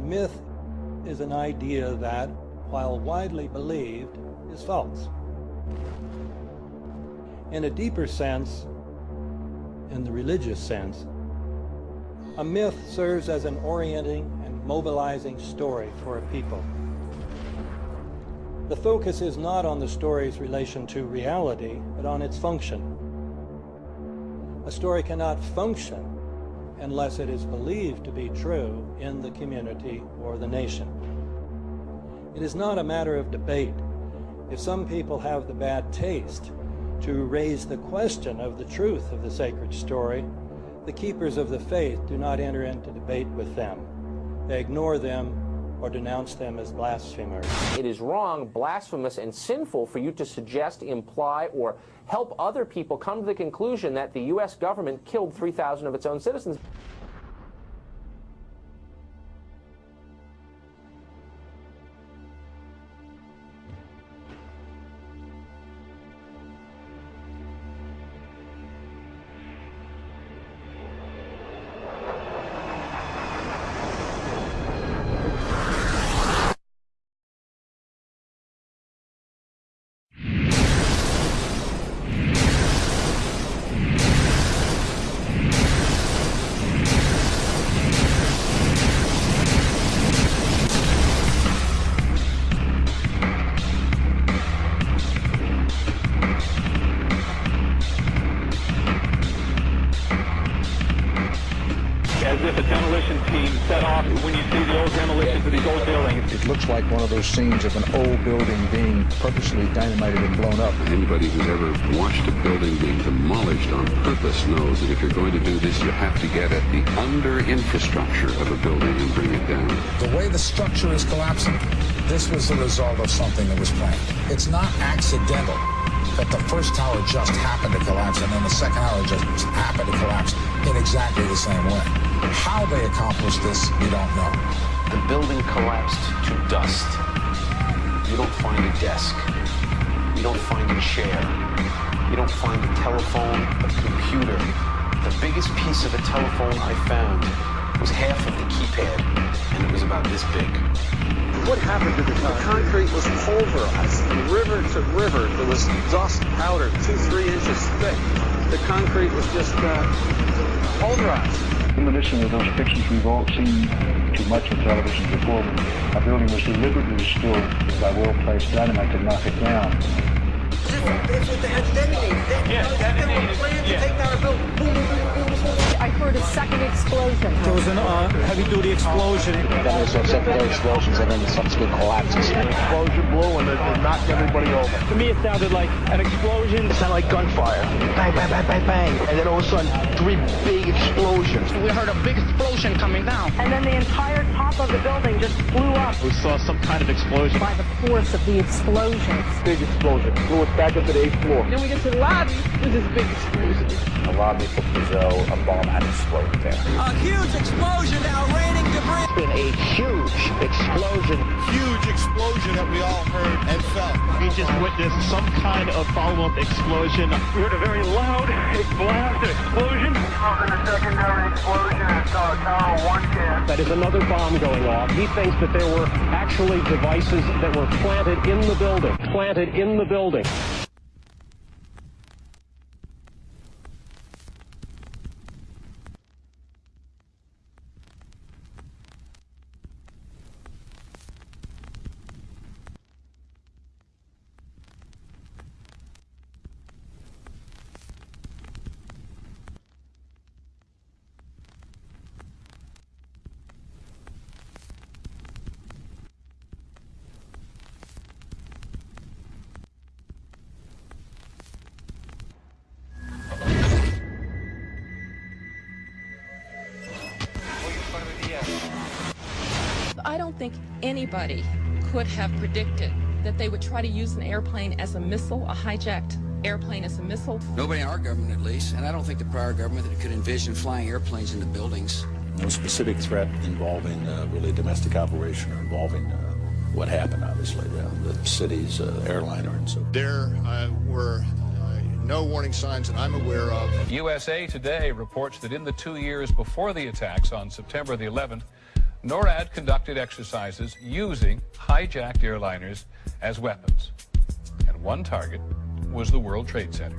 myth is an idea that, while widely believed, is false. In a deeper sense, in the religious sense, a myth serves as an orienting and mobilizing story for a people. The focus is not on the story's relation to reality, but on its function. A story cannot function unless it is believed to be true in the community or the nation. It is not a matter of debate. If some people have the bad taste to raise the question of the truth of the sacred story, the keepers of the faith do not enter into debate with them. They ignore them or denounce them as blasphemers. It is wrong, blasphemous, and sinful for you to suggest, imply, or help other people come to the conclusion that the U.S. government killed 3,000 of its own citizens. As if a demolition team set off when you see the old demolitions of these old buildings. It looks like one of those scenes of an old building being purposely dynamited and blown up. Anybody who's ever watched a building being demolished on purpose knows that if you're going to do this, you have to get at the under-infrastructure of a building and bring it down. The way the structure is collapsing, this was the result of something that was planned. It's not accidental that the first tower just happened to collapse and then the second tower just happened to collapse in exactly the same way. How they accomplished this, we don't know. The building collapsed to dust. You don't find a desk. You don't find a chair. You don't find a telephone, a computer. The biggest piece of a telephone I found was half of the keypad, and it was about this big. What happened to the concrete was pulverized from river to river. There was dust powder 2-3 inches thick. The concrete was just pulverized. Demolition of those pictures we've all seen too much on television before. A building was deliberately destroyed by well-placed dynamite to knock it down. It's what they had detonated. They planned to take down a building. Boom, boom, boom, boom, boom. I heard a second explosion. There was a heavy-duty explosion. Then there's secondary explosions and then subsequent collapses. An explosion blew and it knocked everybody over. To me, it sounded like an explosion. It sounded like gunfire. Bang, bang, bang, bang, bang. And then all of a sudden, 3 big explosions. We heard a big explosion coming down. And then the entire top of the building just flew up. We saw some kind of explosion. By the force of the explosion. Big explosion. Blew it back up to the 8th floor. Then we get to the lobby with this big explosion. The lobby was a bomb had exploded there. A huge explosion now, raining debris. It's been a huge explosion. Huge explosion that we all heard and felt. We just witnessed some kind of follow-up explosion. We heard a very loud blast, an explosion. And a secondary explosion at Tower 1 camp. That is another bomb going off. He thinks that there were actually devices that were planted in the building. Planted in the building. I don't think anybody could have predicted that they would try to use an airplane as a missile, a hijacked airplane as a missile. Nobody in our government, at least, and I don't think the prior government that could envision flying airplanes into buildings. No specific threat involving really a domestic operation or involving what happened, obviously, the city's airliner and so. There were no warning signs that I'm aware of. USA Today reports that in the 2 years before the attacks on September the 11th, NORAD conducted exercises using hijacked airliners as weapons, and one target was the World Trade Center.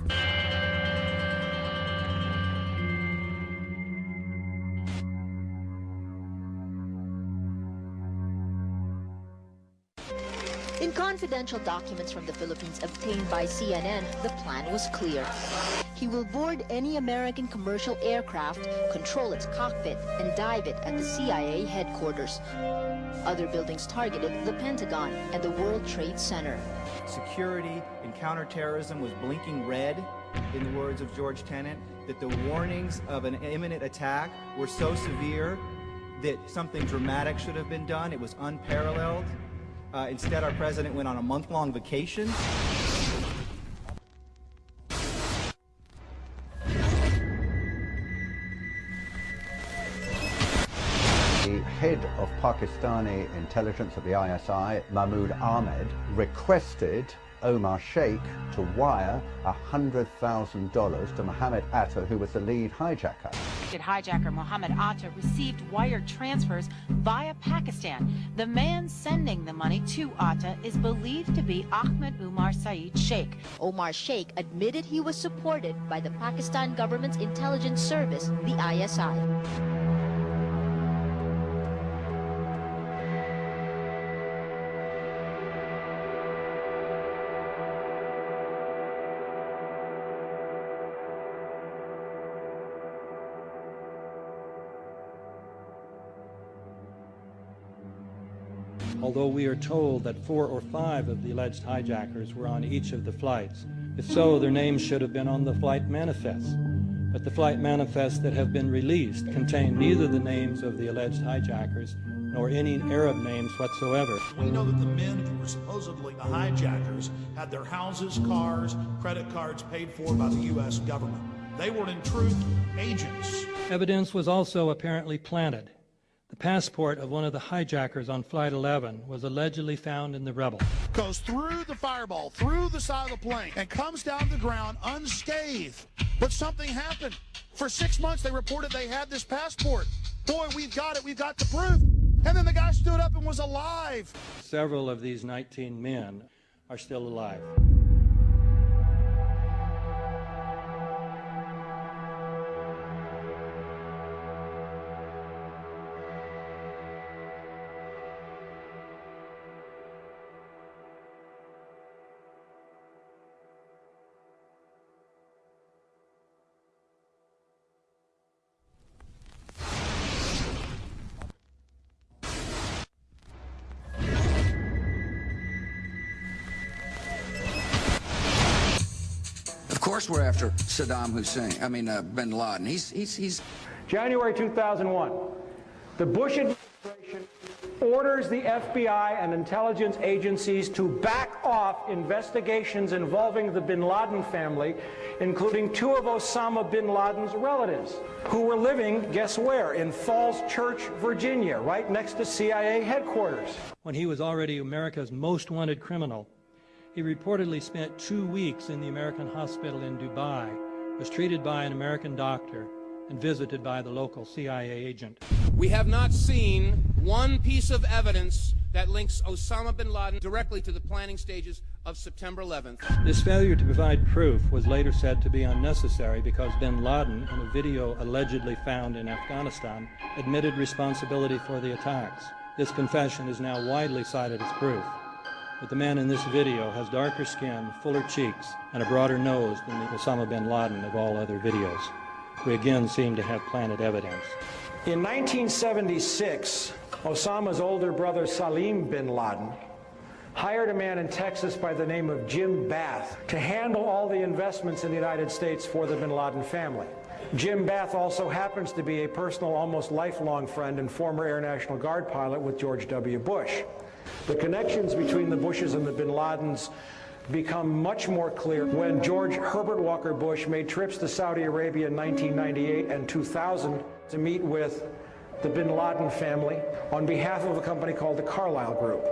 In confidential documents from the Philippines obtained by CNN, the plan was clear. He will board any American commercial aircraft, control its cockpit, and dive it at the CIA headquarters. Other buildings targeted the Pentagon and the World Trade Center. Security and counterterrorism was blinking red, in the words of George Tenet, that the warnings of an imminent attack were so severe that something dramatic should have been done. It was unparalleled. Instead, our president went on a month-long vacation. The head of Pakistani intelligence of the ISI, Mahmoud Ahmed, requested Omar Sheikh to wire $100,000 to Mohammed Atta, who was the lead hijacker. Hijacker Mohammed Atta received wire transfers via Pakistan. The man sending the money to Atta is believed to be Ahmed Umar Saeed Sheikh. Omar Sheikh admitted he was supported by the Pakistan government's intelligence service, the ISI. Although we are told that 4 or 5 of the alleged hijackers were on each of the flights. If so, their names should have been on the flight manifests. But the flight manifests that have been released contain neither the names of the alleged hijackers nor any Arab names whatsoever. We know that the men who were supposedly the hijackers had their houses, cars, credit cards paid for by the U.S. government. They were in truth agents. Evidence was also apparently planted. The passport of one of the hijackers on Flight 11 was allegedly found in the Rebel. Goes through the fireball, through the side of the plane, and comes down to the ground unscathed. But something happened. For 6 months, they reported they had this passport. Boy, we've got it. We've got the proof. And then the guy stood up and was alive. Several of these 19 men are still alive. Of course we're after Saddam Hussein, bin Laden. He's January 2001, the Bush administration orders the FBI and intelligence agencies to back off investigations involving the bin Laden family, including 2 of Osama bin Laden's relatives, who were living, guess where, in Falls Church, Virginia, right next to CIA headquarters. When he was already America's most wanted criminal, he reportedly spent 2 weeks in the American hospital in Dubai, was treated by an American doctor, and visited by the local CIA agent. We have not seen one piece of evidence that links Osama bin Laden directly to the planning stages of September 11th. This failure to provide proof was later said to be unnecessary because bin Laden, in a video allegedly found in Afghanistan, admitted responsibility for the attacks. This confession is now widely cited as proof. But the man in this video has darker skin, fuller cheeks, and a broader nose than the Osama bin Laden of all other videos. We again seem to have planted evidence. In 1976, Osama's older brother Salim bin Laden hired a man in Texas by the name of Jim Bath to handle all the investments in the United States for the bin Laden family. Jim Bath also happens to be a personal, almost lifelong friend and former Air National Guard pilot with George W. Bush. The connections between the Bushes and the bin Ladens become much more clear when George Herbert Walker Bush made trips to Saudi Arabia in 1998 and 2000 to meet with the bin Laden family on behalf of a company called the Carlyle Group.